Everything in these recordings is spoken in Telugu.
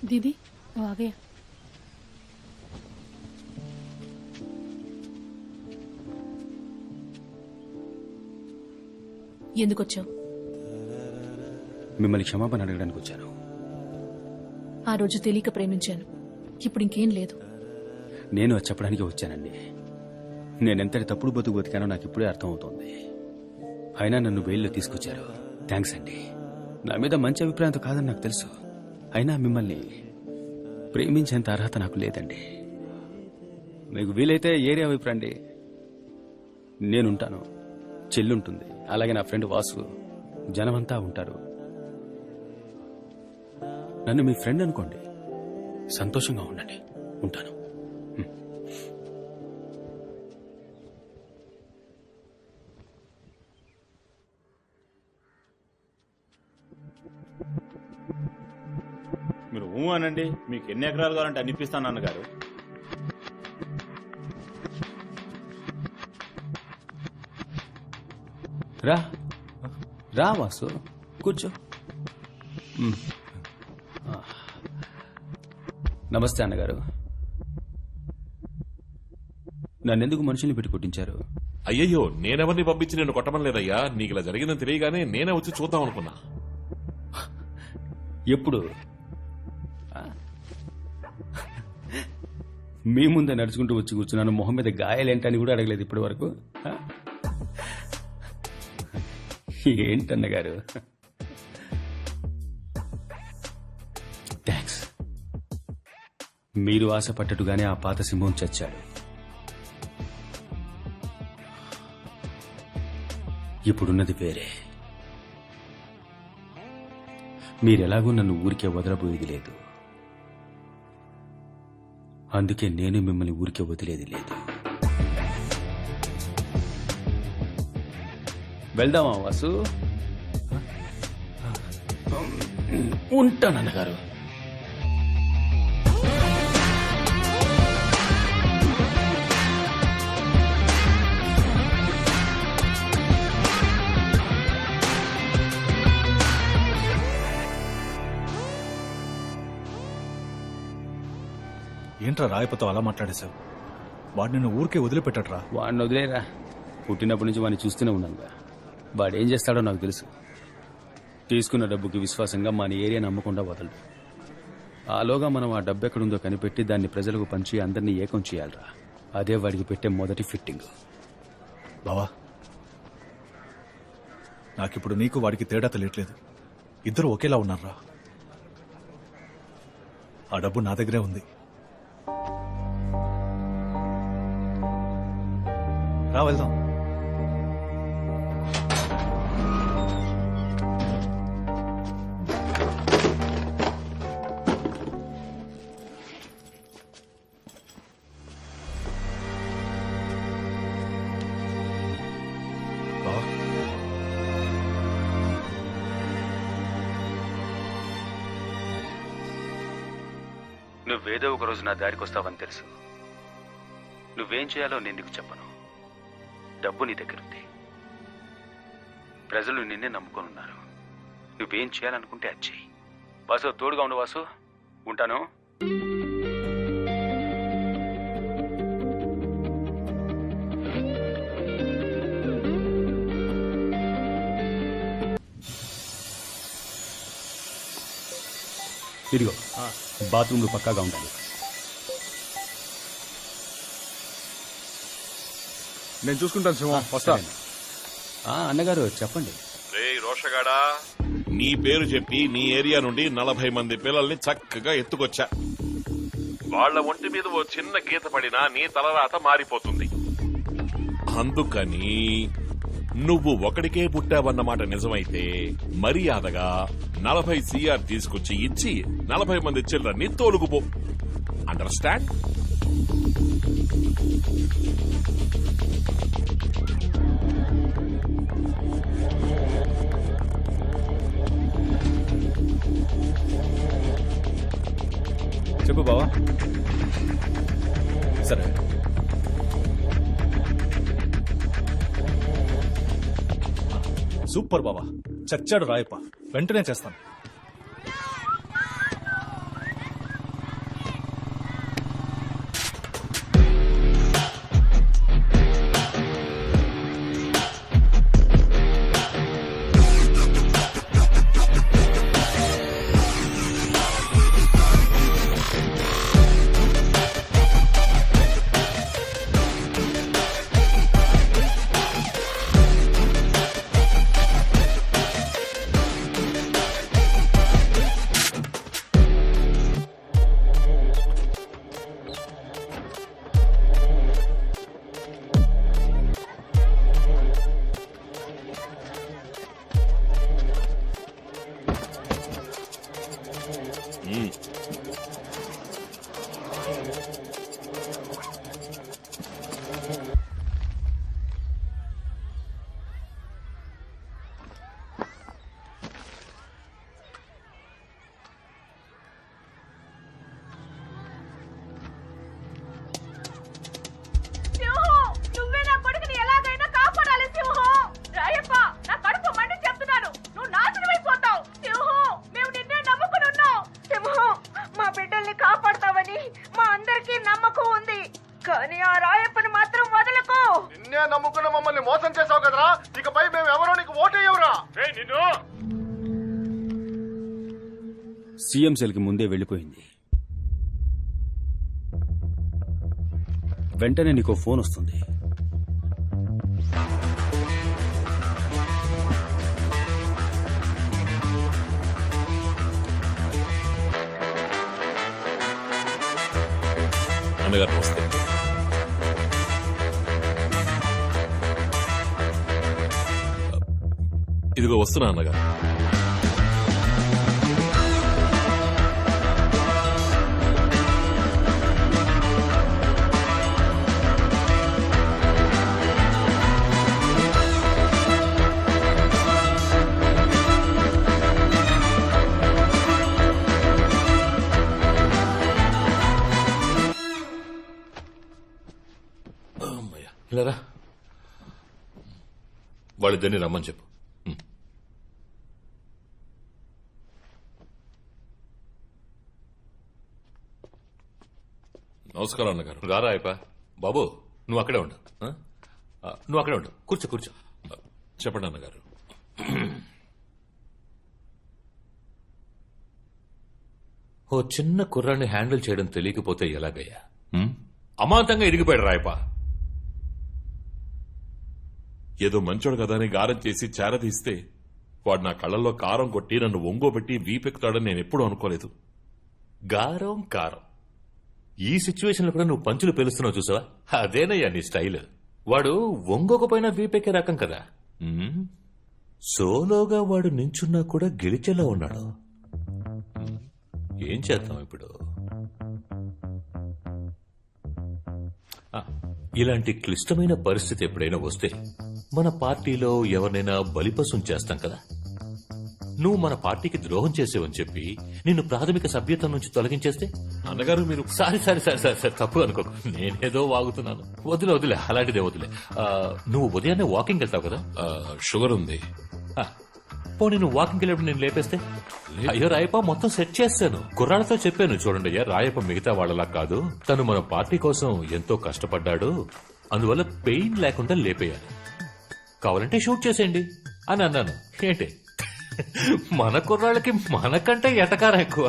दीदी वो आ गया। ఎందుకు వచ్చావు? మిమ్మల్ని క్షమాపణ అడగడానికి వచ్చాను. ఆ రోజు తెలియక ప్రేమించాను, ఇప్పుడు ఇంకేం లేదు. నేను అది చెప్పడానికి వచ్చానండి. నేనెంతటి తప్పుడు బతుకు బతికానో నాకు ఇప్పుడే అర్థమవుతోంది. అయినా నన్ను బెయిల్లో తీసుకొచ్చారు. థ్యాంక్స్ అండి. నా మీద మంచి అభిప్రాయంతో కాదని నాకు తెలుసు. అయినా మిమ్మల్ని ప్రేమించేంత అర్హత నాకు లేదండి. మీకు వీలైతే ఏరియా వైపు రండి, నేనుంటాను. చెల్లుంటుంది, అలాగే నా ఫ్రెండ్ వాసు, జనమంతా ఉంటారు. నన్ను మీ ఫ్రెండ్ అనుకోండి, సంతోషంగా ఉండండి. ఉంటాను. మీరు అనండి, మీకు ఎన్ని ఎకరాలు కావాలంటే అనిపిస్తాను అన్నగారు. రా రా వాసు, కూర్చో. నమస్తే అన్నగారు. నన్నెందుకు మనుషుల్ని పెట్టి కొట్టించారు? అయ్యయ్యో, నేనెవరిని పంపించి నేను కొట్టమని లేదయ్యా. నీకు ఇలా జరిగిందని తెలియగానే నేనే వచ్చి చూద్దాం అనుకున్నా. ఎప్పుడు? మీ ముందే నడుచుకుంటూ వచ్చి కూర్చున్నాను. మొహం మీద గాయాలేంటని కూడా అడగలేదు ఇప్పటి వరకు. ఏంటన్నగారు? థ్యాంక్స్. మీరు ఆశపట్టట్టుగానే ఆ పాత సింహం చచ్చాడు. ఇప్పుడున్నది వేరే. మీరెలాగూ నన్ను ఊరికే వదలబోయేది లేదు, అందుకే నేను మిమ్మల్ని ఊరికే వదిలేది లేదు. వెళ్దామా వాసు? ఉంటానన్నగారు. ఏంట్రా రాయపతో అలా మాట్లాడేశావు? వాడు నిన్ను ఊరికే వదిలిపెట్టట్రా. వాడిని వదిలేరా, పుట్టినప్పటి నుంచి వాడిని చూస్తూనే ఉన్నానుగా. వాడేం చేస్తాడో నాకు తెలుసు. తీసుకున్న డబ్బుకి విశ్వాసంగా మన ఏరియా నమ్మకుండా వదలడు. ఆలోగా మనం ఆ డబ్బు ఎక్కడుందో కనిపెట్టి దాన్ని ప్రజలకు పంచి అందరినీ ఏకం చేయాలరా. అదే వాడికి పెట్టే మొదటి ఫిట్టింగ్. బావా, నాకిప్పుడు నీకు వాడికి తేడా తెలియట్లేదు. ఇద్దరు ఒకేలా ఉన్నారా. ఆ డబ్బు నా దగ్గరే ఉంది. రా వెళ్దాం. నువ్వేదో ఒక రోజు నా దారికి వస్తావని తెలుసు. నువ్వేం చేయాలో నేను నీకు చెప్పను. డబ్బు నీ దగ్గరుంది, ప్రజలు నిన్నే నమ్ముకొనున్నారు. నువ్వేం చేయాలనుకుంటే అది చెయ్యి. వాసు, తోడుగా ఉండు వాసు. ఉంటాను. ఇదిగో బాత్రూమ్లు పక్కాగా ఉండాలి. నేను చూసుకుంటాను సింహం, వస్తా. అన్నగారు చెప్పండి. రే రోషగాడా, నీ పేరు చెప్పి నీ ఏరియా నుండి 40 మంది పిల్లల్ని చక్కగా ఎత్తుకొచ్చా. వాళ్ల ఒంటి మీద ఓ చిన్న గీత పడినా నీ తలరాత మారిపోతుంది. అందుకని నువ్వు ఒకడికే పుట్టావన్నమాట నిజమైతే మర్యాదగా 40 CR తీసుకొచ్చి ఇచ్చి 40 మంది చిల్డ్రన్ని తోలుకుపో. అండర్స్టాండ్? చెప్పు బావా. సరే, సూపర్ బావా, చచ్చాడు రాయప్ప. వెంటనే చేస్తాను. నువ్వే నా కొడుకుని ఎలాగైనా కాపాడాలి సింహం. రాయప్ప, నా కడుపు మండి చెప్తున్నాను, నువ్వు నాశనం అయిపోతావు. సింహం, మేము నిన్నే నమ్ముకుని ఉన్నాం. సింహం, మా బిడ్డల్ని కాపాడతావని మా అందరికీ నమ్మకం ఉంది. కానీ ఆ రాయప్పని మాత్రం వదలకు. నిన్నే నమ్ముకున్న మమ్మల్ని మోసం చేసావు కదరా, ఇకపై మేము ఎవరో నీకు ఓటేయవురా. నిన్ను సీఎం సెల్కి ముందే వెళ్ళిపోయింది. వెంటనే నీకు ఫోన్ వస్తుంది. అన్నగారు వస్తే ఇదిగో వస్తున్నా అన్నగారు. ఇలారా, వాళ్ళిద్దరిని రమ్మని చెప్పు. నమస్కారం అన్నగారు. రారా అయిపా. బాబు, నువ్వు అక్కడే ఉండు. నువ్వు అక్కడే ఉండు. కూర్చో కూర్చో. చెప్పండి అన్నగారు. ఓ చిన్న కుర్రాన్ని హ్యాండిల్ చేయడం తెలియకపోతే ఎలాగయ్యా? అమాంతంగా ఇరిగిపోయాడు రాయపా. ఏదో మంచోడు కదా అని గారం చేసి చేరదీస్తే వాడు నా కళ్ళల్లో కారం కొట్టి నన్ను ఒంగోబెట్టి వీపెక్కుతాడని నేను ఎప్పుడూ అనుకోలేదు. గారం కారం ఈ సిచ్యువేషన్లో కూడా నువ్వు పంచులు పేలుస్తున్నావు చూసావా? అదేనయ్యా నీ స్టైల్. వాడు ఒంగోకపోయినా వీపెక్కే రకం కదా. సోలోగా వాడు నించున్నా కూడా గెలిచేలా ఉన్నాడు. ఏం చేద్దాం ఇప్పుడు? ఇలాంటి క్లిష్టమైన పరిస్థితి ఎప్పుడైనా వస్తే మన పార్టీలో ఎవరినైనా బలిపశం చేస్తాం కదా. నువ్వు మన పార్టీకి ద్రోహం చేసేవని చెప్పి నిన్ను ప్రాథమిక సభ్యత్వం నుంచి తొలగించేస్తే? అన్నగారు మీరు sorry sorry sorry sorry sir, తప్పు అనుకోకు, నేనేదో వాగుతున్నాను. వదిలే అలాంటిదే వదిలే. నువ్వు ఉదయాన్నే వాకింగ్ వెళ్తావు కదా? షుగర్ ఉంది. పోనీ నువ్వు వాకింగ్ వెళ్ళినప్పుడు నేను లేపేస్తే? అయ్యో రాయప్ప, మొత్తం సెట్ చేస్తాను. కుర్రాళ్ళతో చెప్పాను, చూడండి అయ్యా, రాయప్ప మిగతా వాళ్ళలా కాదు, తను మన పార్టీ కోసం ఎంతో కష్టపడ్డాడు, అందువల్ల పెయిన్ లేకుండా లేపేయాలి, కావాలంటే షూట్ చేసేయండి అని అన్నాను. ఏంటి మన కుర్రాళ్ళకి మనకంటే ఎటకారం ఎక్కువ.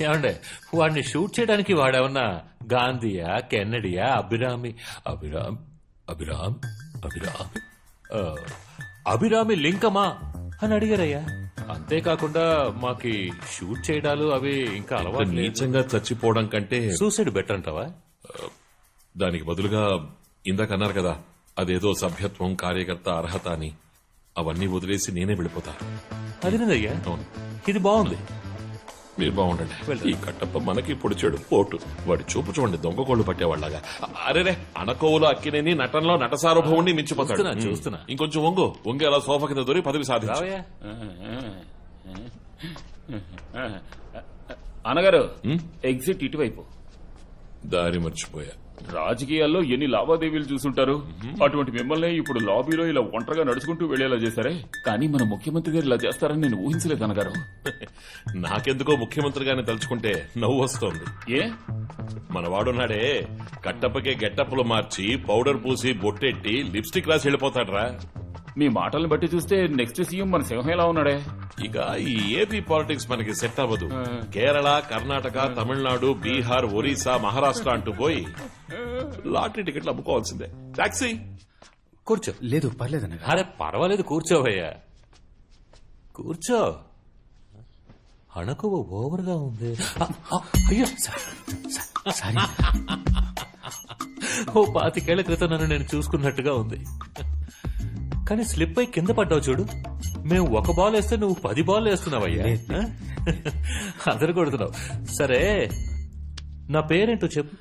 ఏమండే, వాడిని షూట్ చేయడానికి వాడేమన్నా గాంధీయా, కెన్నడియా, అభిరామి లింకమా అని అడిగారయ్యా. అంతేకాకుండా మాకి షూట్ చేయడాలు అవి ఇంకా అలవాటు. నీచంగా చచ్చిపోవడం కంటే సూసైడ్ బెటర్ అంటావా? దానికి బదులుగా ఇందాక అన్నారు కదా, అదేదో సభ్యత్వం, కార్యకర్త అర్హత అని, అవన్నీ వదిలేసి నేనే వెళ్ళిపోతా. అదేనయ్యా, ఇది బాగుంది. మీరు బాగుండండి. ఈ కట్టప్ప మనకి పొడిచాడు పోటు. వాడి చూపు చూడండి, దొంగ కోళ్లు పట్టేవాళ్ళగా. అరేరే, అనకోవులో అక్కినేని నటనలో నటసార్వభౌముని మించిపోతాడు. చూస్తున్నా. ఇంకొంచెం వంగి అలా సోఫా కింద దొరికి పదవి సాధించు. అనగారు, ఎగ్జిట్ ఇటువైపు. దారి మర్చిపోయా. రాజకీయాల్లో ఎన్ని లావాదేవీలు చూసుంటారు. అటువంటి మిమ్మల్ని ఇప్పుడు లాబీలో ఇలా ఒంటరిగా నడుచుకుంటూ వెళ్లేలా చేశారే. కానీ మన ముఖ్యమంత్రి గారు ఇలా చేస్తారని నేను ఊహించలేదు అనగారు. నాకెందుకో ముఖ్యమంత్రిగానే తలుచుకుంటే నవ్వు వస్తోంది. ఏ మన వాడున్నాడే, కట్టప్పకే గెట్టప్పులు మార్చి పౌడర్ పూసి బొట్టెట్టి లిప్స్టిక్ రాసి వెళ్ళిపోతాడ్రా. మీ మాటలను బట్టి చూస్తే నెక్స్ట్ సీఎం మన సింహం ఎలా ఉన్నాడే. ఇక ఈ ఏపీ పాలిటిక్స్ మనకి సెట్ అవ్వదు. కేరళ, కర్ణాటక, తమిళనాడు, బీహార్, ఒరిస్సా, మహారాష్ట్ర అంటూ పోయి లాటరీ టికెట్లు అమ్ముకోవాల్సిందే. టాక్సీ. కూర్చో. లేదు పర్లేదు. అరే పర్వాలేదు, కూర్చోవయ్యా, కూర్చో. అణకువ ఓవర్గా ఉంది. అయ్యో సారీ. ఓ 25 ఏళ్ల క్రితం నన్ను నేను చూసుకున్నట్టుగా ఉంది. కానీ స్లిప్ అయి కింద పడ్డావు చూడు. మేము 1 బాల్ వేస్తే నువ్వు 10 బాల్ వేస్తున్నావయ్యా. అందరు కొడుతున్నావు. సరే నా పేరేంటో చెప్పు.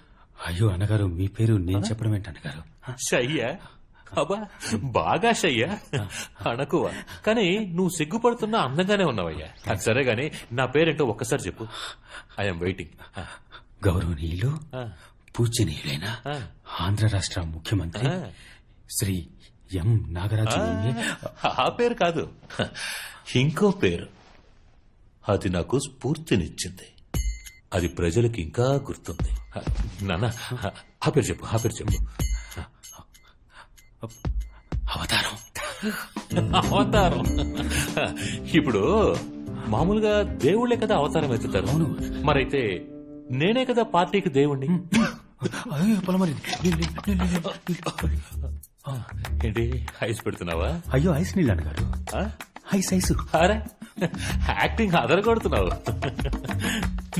అయ్యో అన్నగారు, మీ పేరు నేను చెప్పడం ఏంటి అన్నగారు? షయ్యా? అబ్బా బాగా షయ్యా, అనకువ. కానీ నువ్వు సిగ్గుపడుతున్నా అందంగానే ఉన్నావయ్యా. అది సరే గాని నా పేరేంటో ఒక్కసారి చెప్పు. I'm waiting. గౌరవనీయులు పూజ్యనీయులైన ఆంధ్ర రాష్ట్ర ముఖ్యమంత్రి శ్రీ ఎం నాగరాజు. ఆ పేరు కాదు, ఇంకో పేరు. అది నాకు స్ఫూర్తినిచ్చింది. అది ప్రజలకు ఇంకా గుర్తుంది. నాన్న ఆ పేరు చెప్పు, ఆ పేరు చెప్పు. అవతారం. అవతారం. ఇప్పుడు మామూలుగా దేవుళ్లే కదా అవతారం ఎత్తుతారు. మరైతే నేనే కదా పార్టీకి దేవుణ్ణి. ఏంటి ఐస్ పెడుతున్నావా? అయ్యో ఐస్ నీళ్ళు అన్నగారు. Ice ice. అరే యాక్టింగ్ అదరగొడుతున్నావు.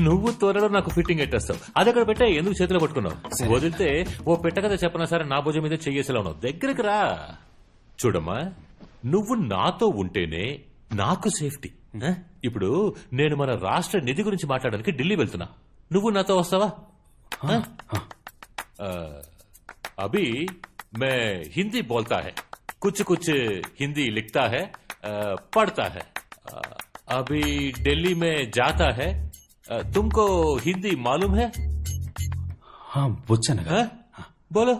నువ్వు త్వరలో నాకు ఫిట్టింగ్ ఎట్టేస్తావు. అది అక్కడ పెట్టే ఎందుకు చేతిలో పట్టుకున్నావు? వదిలితే ఓ పెట్ట కదా చెప్పనా సరే నా భుజం మీద చెయ్యేసేలా ఉన్నావు. దగ్గరికి రా. చూడమ్మా, నువ్వు నాతో ఉంటేనే నాకు సేఫ్టీ. ఇప్పుడు నేను మన రాష్ట్ర నిధి గురించి మాట్లాడడానికి ఢిల్లీ వెళ్తున్నా. నువ్వు నాతో వస్తావా? అభి మే హిందీ బోల్తా హై, కుछ कुछ हिंदी लिखता है, पढ़ता है. अभी दिल्ली में जाता है. तुमको हिंदी मालूम है? వచ్చు అన్నగారు. बोलो.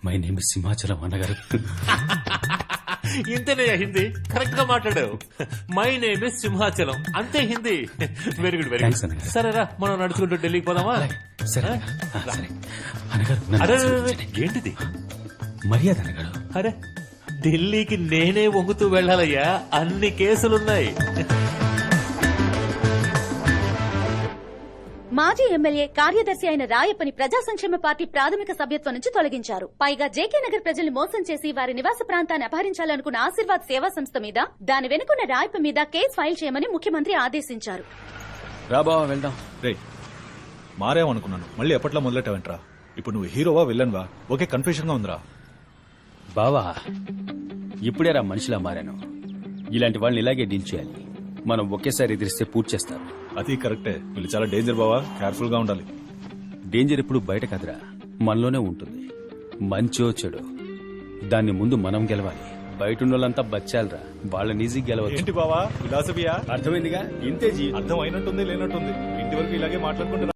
మై నేమ్ సింహాచలం అన్నగారు. ఇంతేనయ్యా హిందీ? కరెక్ట్ గా మాట్లాడావు. మై నేమ్ ఇస్ సింహాచలం, అంతే Hindi. Very good, very Thanks good. అన్నగారు. సరేరా మనం నడుచుకుంటూ ఢిల్లీకి పోదామా? సరే సరే అన్నగారు. నన్ను అరే ఆశీర్వదించండి. ఏంటిది? మర్యాద అన్నగారు. అరే ఢిల్లీకి నేనే వంగుతూ వెళ్ళాలయ్యా, అన్ని కేసులున్నాయి. మాజీ ఎమ్మెల్యే కార్యదర్శి అయిన రాయప్పని ప్రజా సంక్షేమ పార్టీ ప్రాథమిక సభ్యత్వం నుంచి తొలగించారు. పైగా జేకే నగర్ ప్రజల్ని మోసం చేసి వారి నివాస ప్రాంతాన్ని అపహరించాలనుకున్న ఆశీర్వాద్ సేవా సంస్థ మీద, దాని వెనుకున్న రాయప్ప మీద కేసు ఫైల్ చేయమని ముఖ్యమంత్రి ఆదేశించారు. రాబావా వెళ్దాం. రే మారేమనుకున్నాను, మళ్ళీ ఎప్పట్లో మొదలెట్టావంట్రా? ఇప్పుడు నువ్వు హీరోవా విల్లన్వా? ఓకే, కన్ఫ్యూజన్ గా ఉందిరా. బావా ఇప్పుడేరా మనిషిలా మారాను. ఇలాంటి వాళ్ళని ఇలాగే డీల్ చేయాలి. మనం ఒకేసారి ఎదిరిస్తే పూర్తి చేస్తారు. అది కరెక్టే. వీళ్ళు చాలా డేంజర్ బావా, కేర్ఫుల్ గా ఉండాలి. డేంజర్ ఎప్పుడు బయట కదరా, మనలోనే ఉంటుంది. మంచో చెడు దాన్ని ముందు మనం గెలవాలి. బయట ఉన్న వాళ్ళంతా బచ్చాలరా, వాళ్ళని ఈజీ గెలవచ్చు. ఏంటి బావా ఫిలాసఫియా? అర్థమైందిగా? ఇంతే జీవితం. అర్థం అయినట్టుంది లేనట్టుంది. ఇంటి వరకు ఇలాగే మాట్లాడుకుంటున్నా.